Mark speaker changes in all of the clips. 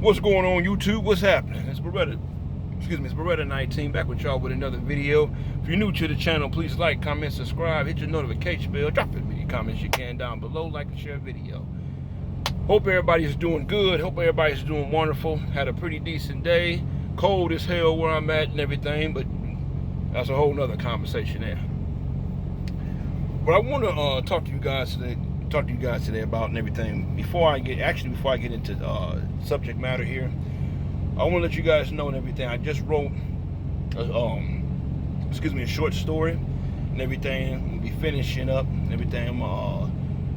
Speaker 1: What's going on, YouTube? What's happening? It's Beretta 19 back with y'all with another video. If you're new to the channel, please like, comment, subscribe, hit your notification bell, drop as many comments you can down below, like and share video. Hope everybody's doing good. Hope everybody's doing wonderful. Had a pretty decent day. Cold as hell where I'm at and everything, but that's a whole nother conversation there. But I want to talk to you guys today about and everything. Before I get into subject matter here, I want to let you guys know and everything. I just wrote a short story and everything. We'll be finishing up and everything. I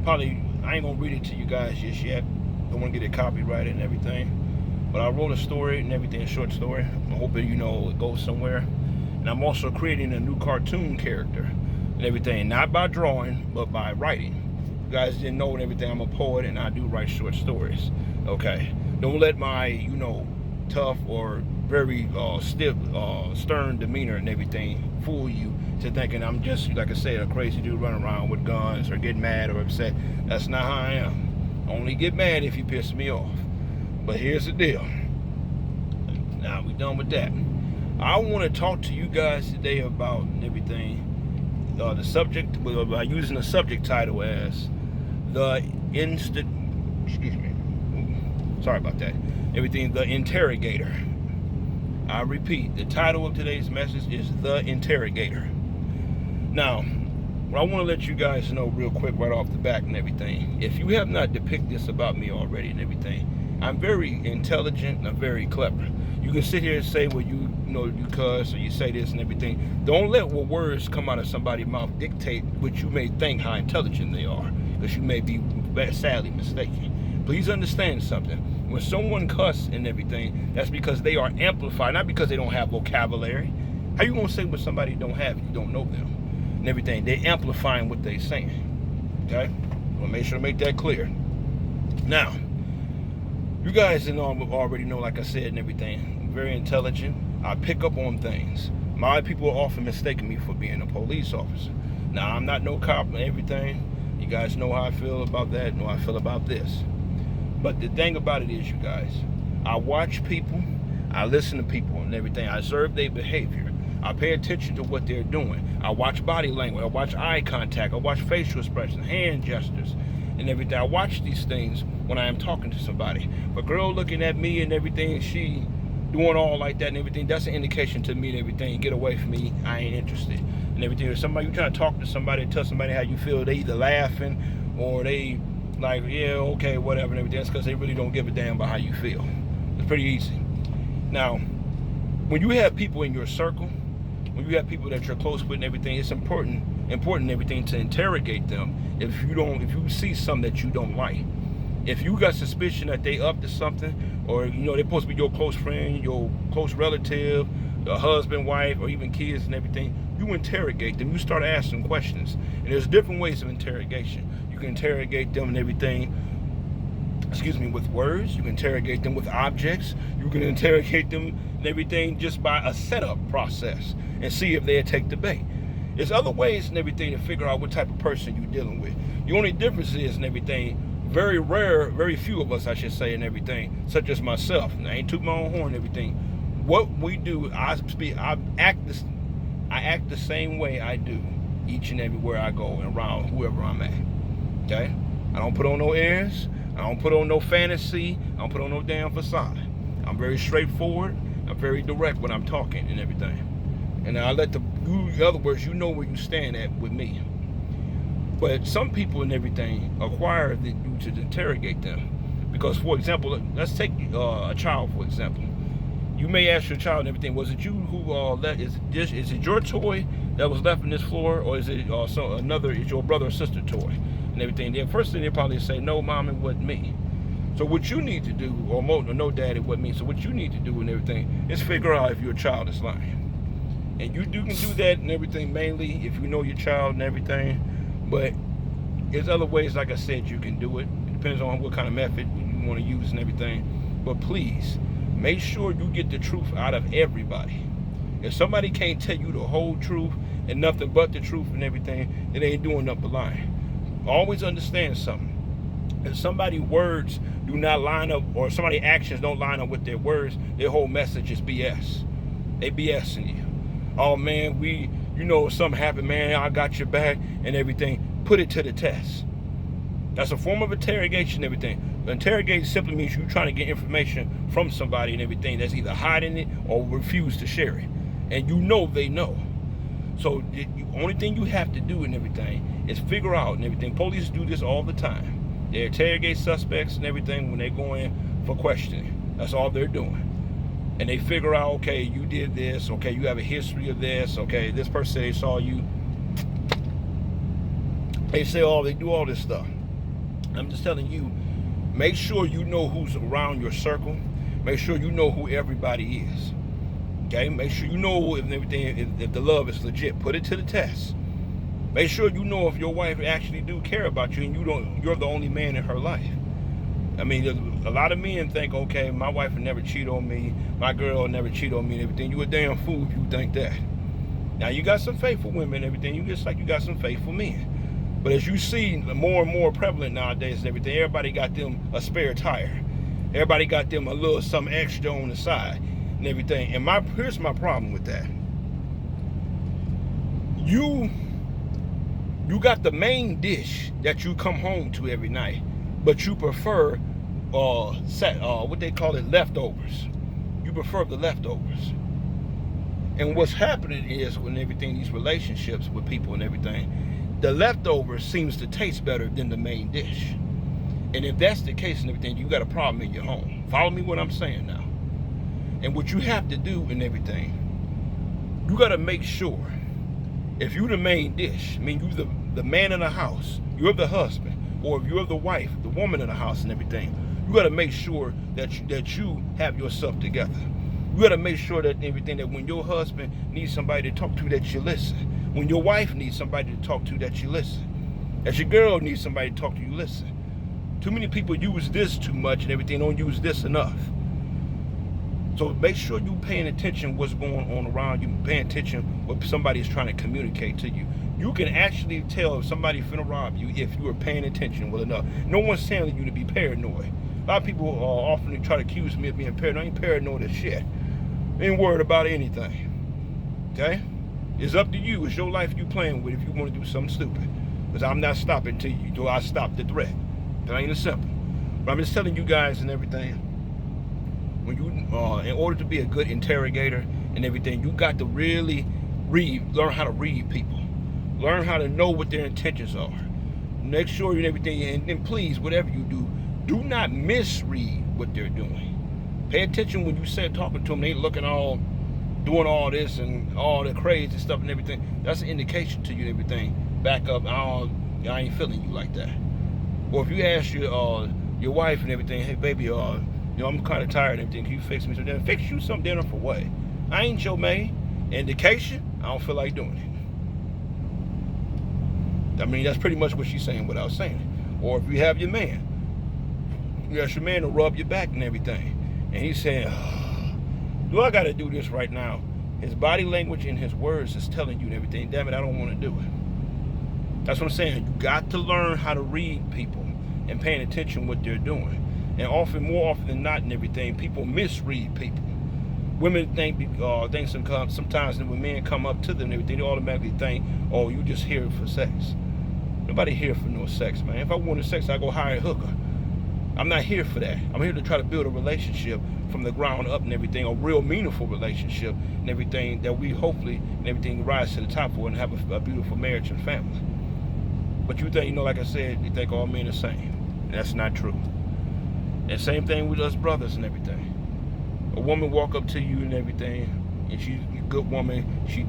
Speaker 1: ain't gonna read it to you guys just yet. Don't want to get it copyrighted and everything. But I wrote a story and everything, a short story. I'm hoping it goes somewhere. And I'm also creating a new cartoon character and everything, not by drawing, but by writing. You guys didn't know and everything. I'm a poet and I do write short stories. Okay, don't let my tough or very stiff, stern demeanor and everything fool you to thinking I'm just, like I said, a crazy dude running around with guns or getting mad or upset. That's not how I am. I only get mad if you piss me off. But here's the deal. Now we done with that. I want to talk to you guys today about everything. The subject, by using the subject title as the Interrogator. I repeat, the title of today's message is The Interrogator. Now, what I want to let you guys know real quick right off the bat and everything, if you have not depicted this about me already and everything, I'm very intelligent and I'm very clever. You can sit here and say, well, you cuss or you say this and everything. Don't let what words come out of somebody's mouth dictate what you may think how intelligent they are, because you may be sadly mistaken. Please understand something. When someone cuss and everything, that's because they are amplified, not because they don't have vocabulary. How you gonna say what somebody don't have if you don't know them and everything? They're amplifying what they're saying. Okay? Well, make sure to make that clear. Now, you guys already know, like I said and everything, I'm very intelligent. I pick up on things. My people often mistaken me for being a police officer. Now, I'm not no cop and everything. You guys know how I feel about that, know how I feel about this. But the thing about it is, you guys, I watch people, I listen to people and everything. I observe their behavior. I pay attention to what they're doing. I watch body language. I watch eye contact. I watch facial expressions, hand gestures, and everything. I watch these things when I am talking to somebody. But girl looking at me and everything, she doing all like that and everything, that's an indication to me and everything. Get away from me. I ain't interested and everything. If somebody, you trying to talk to somebody, tell somebody how you feel, they either laughing or they like, yeah, okay, whatever and everything. That's because they really don't give a damn about how you feel. It's pretty easy. Now, when you have people in your circle, when you have people that you're close with and everything, it's important and everything to interrogate them if you see something that you don't like. If you got suspicion that they up to something, or they're supposed to be your close friend, your close relative, a husband, wife, or even kids and everything, you interrogate them. You start asking questions. And there's different ways of interrogation. You can interrogate them and everything, with words. You can interrogate them with objects. You can interrogate them and everything just by a setup process and see if they'll take the bait. There's other ways and everything to figure out what type of person you're dealing with. The only difference is and everything, very few of us, I should say, and everything, such as myself, and I ain't toot my own horn and everything. What we do, I act the same way I do each and everywhere I go and around whoever I'm at. Okay? I don't put on no airs. I don't put on no fantasy. I don't put on no damn facade. I'm very straightforward. I'm very direct when I'm talking and everything. And I let in other words, you know where you stand at with me. But some people and everything acquire you to interrogate them. Because, for example, let's take a child, for example. You may ask your child and everything, was it you who is it your toy that was left on this floor, or is it is your brother or sister toy and everything? The first thing they probably say, no, mom, it wasn't me. So what you need to do, or no, dad, it wasn't me. So what you need to do and everything is figure out if your child is lying. And you can do that and everything mainly if you know your child and everything. But there's other ways, like I said, you can do it. It depends on what kind of method you want to use and everything. But please, make sure you get the truth out of everybody. If somebody can't tell you the whole truth and nothing but the truth and everything, then they ain't doing nothing but lying. Always understand something. If somebody's words do not line up, or somebody's actions don't line up with their words, their whole message is BS. They BSing you. Oh man, something happened, man, I got your back and everything. Put it to the test. That's a form of interrogation and everything. Interrogate simply means you're trying to get information from somebody and everything that's either hiding it or refuse to share it. And they know. So the only thing you have to do and everything is figure out and everything. Police do this all the time. They interrogate suspects and everything when they go in for questioning. That's all they're doing. And they figure out, okay, you did this, okay, you have a history of this, okay, this person, they saw you. They do all this stuff. I'm just telling you, make sure you know who's around your circle. Make sure you know who everybody is. Okay, make sure you know if the love is legit. Put it to the test. Make sure you know if your wife actually do care about you and you're the only man in her life. I mean, a lot of men think, okay, my wife will never cheat on me, my girl will never cheat on me and everything. You a damn fool if you think that. Now, you got some faithful women and everything. You just like you got some faithful men. But as you see more and more prevalent nowadays and everything, everybody got them a spare tire. Everybody got them a little something extra on the side and everything. And here's my problem with that. You got the main dish that you come home to every night, but you prefer what they call it, leftovers. You prefer the leftovers. And what's happening is when these relationships with people and everything, the leftovers seems to taste better than the main dish. And if that's the case and everything, you got a problem in your home. Follow me what I'm saying now. And what you have to do and everything, you got to make sure, if you're the main dish, I mean, you're the man in the house, you're the husband, or if you're the wife, the woman in the house and everything, you got to make sure that you have yourself together. You got to make sure that everything, that when your husband needs somebody to talk to, that you listen. When your wife needs somebody to talk to, that you listen. As your girl needs somebody to talk to, you listen. Too many people use this too much and everything, don't use this enough. So make sure you're paying attention what's going on around you, paying attention what somebody is trying to communicate to you. You can actually tell if somebody's finna rob you if you are paying attention well enough. No one's telling you to be paranoid. A lot of people often try to accuse me of being paranoid. I ain't paranoid as shit. I ain't worried about anything. Okay? It's up to you. It's your life you playing with if you want to do something stupid. Because I'm not stopping till you do I stop the threat. Plain and simple. But I'm just telling you guys and everything. When you, in order to be a good interrogator and everything, you got to really learn how to read people. Learn how to know what their intentions are. Make sure and everything, and please, whatever you do not misread what they're doing. Pay attention when you say talking to them, they looking doing all this and all the crazy stuff and everything. That's an indication to you and everything. Back up, I ain't feeling you like that. Or if you ask your wife and everything, hey baby, I'm kind of tired and everything. Can you fix me some dinner? Fix you some dinner for what? I ain't your maid. Indication, I don't feel like doing it. I mean, that's pretty much what she's saying without saying it. Or if you have your man, you ask your man to rub your back and everything. And he's saying, do I got to do this right now? His body language and his words is telling you and everything. Damn it, I don't want to do it. That's what I'm saying. You got to learn how to read people and paying attention what they're doing. And more often than not and everything, people misread people. Women think sometimes when men come up to them and everything, they automatically think, oh, you just here for sex. Nobody here for no sex, man. If I wanted sex, I go hire a hooker. I'm not here for that. I'm here to try to build a relationship from the ground up and everything, a real meaningful relationship and everything that we hopefully and everything rise to the top for and have a beautiful marriage and family. But you think, like I said, you think all men are the same. And that's not true. And same thing with us brothers and everything. A woman walk up to you and everything, and she's a good woman. She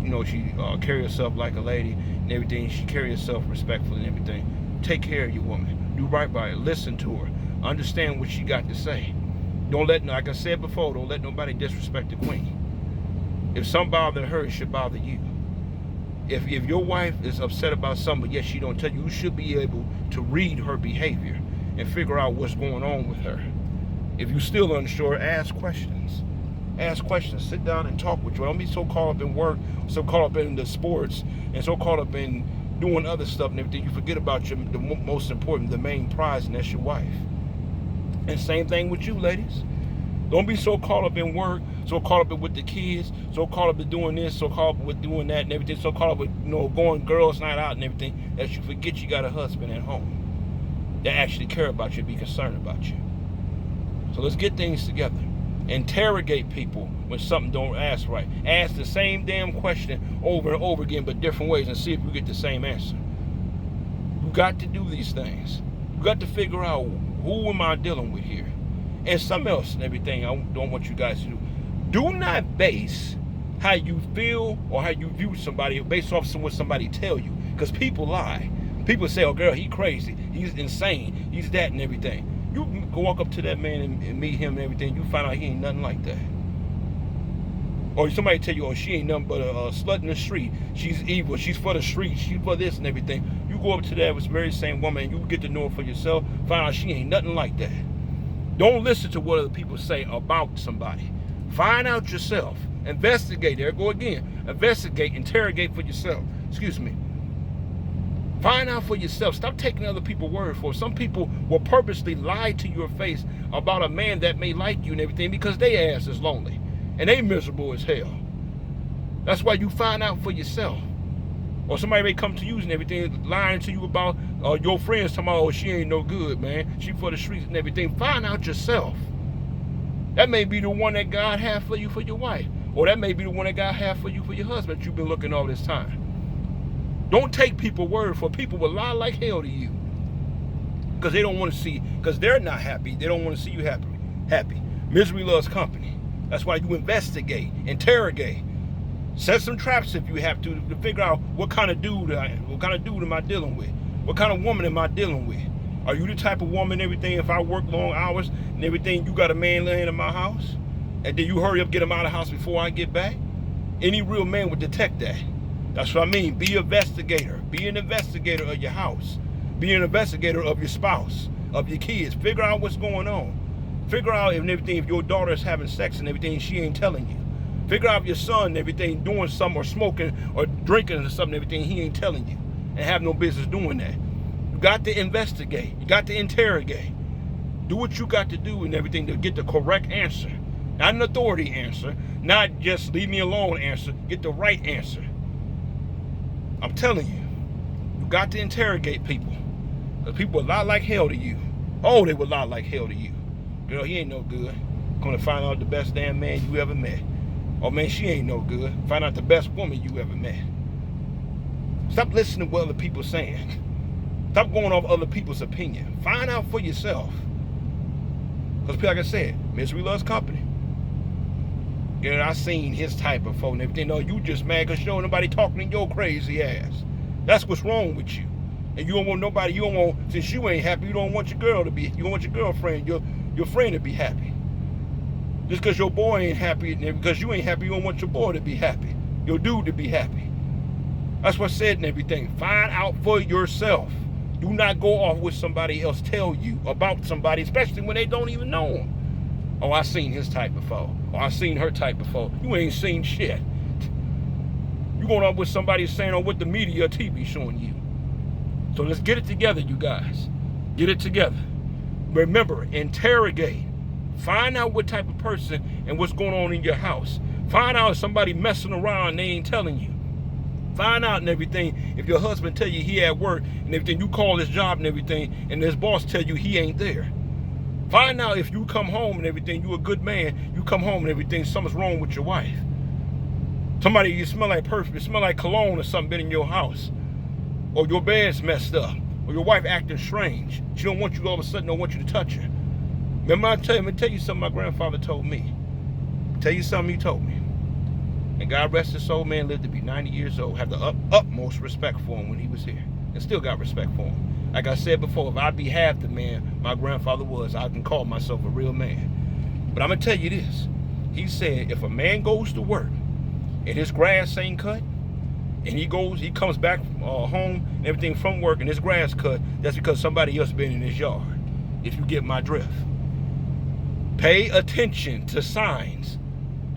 Speaker 1: carry herself like a lady and everything. She carry herself respectfully and everything. Take care of your woman. Do right by her. Listen to her. Understand what she got to say. Don't let, like I said before, don't let nobody disrespect the queen. If something bothers her, it should bother you. If your wife is upset about something, but yet she don't tell you, you should be able to read her behavior and figure out what's going on with her. If you're still unsure, ask questions. Ask questions. Sit down and talk with you. Don't be so caught up in work, so caught up in the sports, and so caught up in doing other stuff and everything, you forget about the most important, the main prize, and that's your wife. And same thing with you, ladies. Don't be so caught up in work, so caught up with the kids, so caught up in doing this, so caught up with doing that and everything, so caught up with, going girls' night out and everything, that you forget you got a husband at home that actually care about you, be concerned about you. So let's get things together. Interrogate people when something don't ask right. Ask the same damn question over and over again, but different ways, and see if you get the same answer. You got to do these things. You got to figure out, who am I dealing with here? And something else and everything I don't want you guys to do. Do not base how you feel or how you view somebody based off what somebody tell you. Because people lie. People say, oh girl, he crazy. He's insane. He's that and everything. You can walk up to that man and meet him and everything. You find out he ain't nothing like that. Or somebody tell you, oh, she ain't nothing but a slut in the street. She's evil. She's for the street. She's for this and everything. You go up to that very same woman and you get to know her for yourself. Find out she ain't nothing like that. Don't listen to what other people say about somebody. Find out yourself. Investigate. There go again. Investigate. Interrogate for yourself. Excuse me. Find out for yourself. Stop taking other people's word for it. Some people will purposely lie to your face about a man that may like you and everything because they ass is lonely. And they miserable as hell. That's why you find out for yourself. Or somebody may come to you and everything, lying to you about your friends talking about, oh, she ain't no good, man. She for the streets and everything. Find out yourself. That may be the one that God had for you for your wife. Or that may be the one that God had for you for your husband that you've been looking all this time. Don't take people's word for people will lie like hell to you. Because they don't want to see, because they're not happy. They don't want to see you happy. Misery loves company. That's why you investigate, interrogate. Set some traps if you have to figure out what kind of dude am I dealing with? What kind of woman am I dealing with? Are you the type of woman, everything, if I work long hours and everything, you got a man laying in my house? And then you hurry up, get him out of the house before I get back? Any real man would detect that. That's what I mean. Be an investigator. Be an investigator of your house. Be an investigator of your spouse, of your kids. Figure out what's going on. Figure out if your daughter is having sex and everything, she ain't telling you. Figure out if your son and everything doing something or smoking or drinking or something, everything, he ain't telling you. And have no business doing that. You got to investigate. You got to interrogate. Do what you got to do and everything to get the correct answer. Not an authority answer. Not just leave me alone answer. Get the right answer. I'm telling you. You got to interrogate people. Because people will lie like hell to you. Oh, they will lie like hell to you. Girl, he ain't no good. Gonna find out the best damn man you ever met. Oh man, she ain't no good. Find out the best woman you ever met. Stop listening to what other people saying. Stop going off other people's opinion. Find out for yourself. Because like I said, misery loves company. Girl, I seen his type of phone and everything. No, you just mad because you don't want nobody talking to your crazy ass. That's what's wrong with you. And you don't want nobody, since you ain't happy, you don't want your girlfriend, your friend to be happy. Just because your boy ain't happy, and because you ain't happy, you don't want your boy to be happy. Your dude to be happy. That's what I said and everything. Find out for yourself. Do not go off what somebody else tell you about somebody, especially when they don't even know them. Oh, I seen his type before. Or I seen her type before. You ain't seen shit. You going off with somebody saying on what the media or TV showing you. So let's get it together, you guys. Get it together. Remember, interrogate. Find out what type of person and what's going on in your house. Find out if somebody messing around and they ain't telling you. Find out and everything. If your husband tell you he at work and everything, you call his job and everything, and his boss tell you he ain't there. Find out if you come home and everything, you a good man, you come home and everything, something's wrong with your wife. Somebody, you smell like perfume, you smell like cologne or something been in your house. Or your bed's messed up. Or your wife acting strange. She don't want you all of a sudden, don't want you to touch her. Remember, I'm gonna tell you something my grandfather told me. Tell you something he told me. And God rest his soul, man lived to be 90 years old. Have the utmost respect for him when he was here. And still got respect for him. Like I said before, if I be half the man my grandfather was, I can call myself a real man. But I'm going to tell you this. He said, if a man goes to work and his grass ain't cut, and he comes back home and everything from work and his grass cut, that's because somebody else been in his yard. If you get my drift. Pay attention to signs.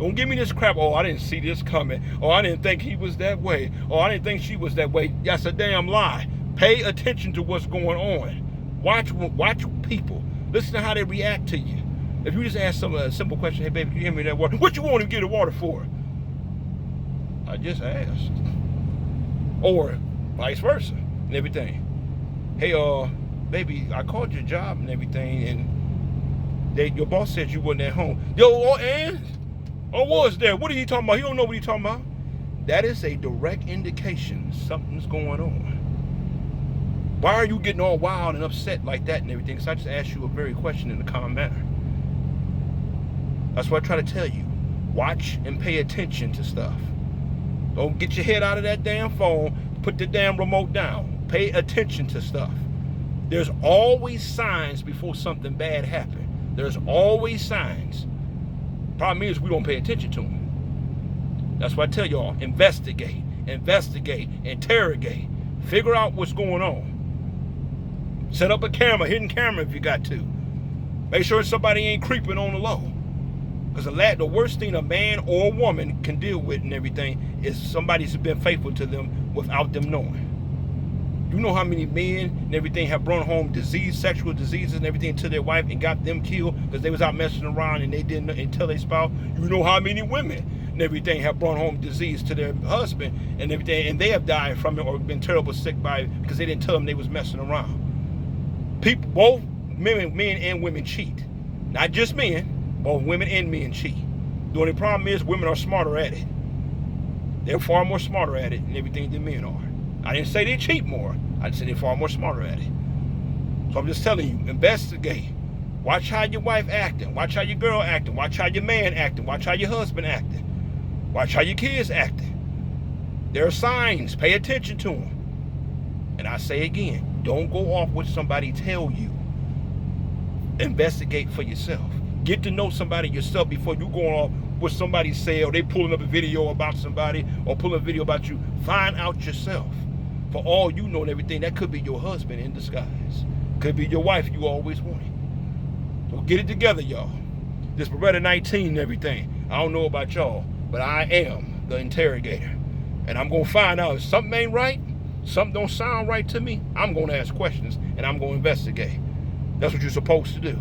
Speaker 1: Don't give me this crap. Oh, I didn't see this coming. Oh, I didn't think he was that way. Oh, I didn't think she was that way. That's a damn lie. Pay attention to what's going on. Watch people. Listen to how they react to you. If you just ask some simple question, hey baby, can you give me that water? What you want to get the water for? I just asked. Or vice versa and everything. Hey, baby, I called your job and everything, and your boss said you wasn't at home. Yo, and I was there. What are you talking about? He don't know what he's talking about. That is a direct indication something's going on. Why are you getting all wild and upset like that and everything? Because I just asked you a very question in a calm manner. That's what I try to tell you. Watch and pay attention to stuff. Don't get your head out of that damn phone. Put the damn remote down. Pay attention to stuff. There's always signs before something bad happens. There's always signs. Problem is we don't pay attention to them. That's why I tell y'all, investigate, interrogate, figure out what's going on. Set up a camera, hidden camera if you got to. Make sure somebody ain't creeping on the low. Because the worst thing a man or a woman can deal with and everything is somebody's been faithful to them without them knowing. You know how many men and everything have brought home sexual diseases and everything to their wife and got them killed because they was out messing around and they didn't tell their spouse. You know how many women and everything have brought home disease to their husband and everything, and they have died from it or been terrible sick by it because they didn't tell them they was messing around. People, both men and women cheat. Not just men. Both women and men cheat. The only problem is women are smarter at it. They're far more smarter at it and everything than men are. I didn't say they cheat more. I just said they're far more smarter at it. So I'm just telling you, investigate. Watch how your wife acting. Watch how your girl acting. Watch how your man acting. Watch how your husband acting. Watch how your kids acting. There are signs. Pay attention to them. And I say again, don't go off what somebody tell you. Investigate for yourself. Get to know somebody yourself before you go off what somebody say, or they pulling up a video about somebody or pulling a video about you. Find out yourself. For all you know and everything, that could be your husband in disguise. Could be your wife you always wanted. So get it together, y'all. This Beretta 19 and everything. I don't know about y'all, but I am the interrogator. And I'm going to find out if something ain't right, something don't sound right to me, I'm going to ask questions and I'm going to investigate. That's what you're supposed to do.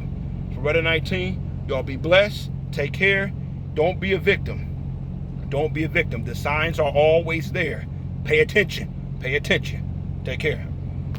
Speaker 1: Beretta 19, y'all be blessed. Take care. Don't be a victim. Don't be a victim. The signs are always there. Pay attention. Pay attention. Take care.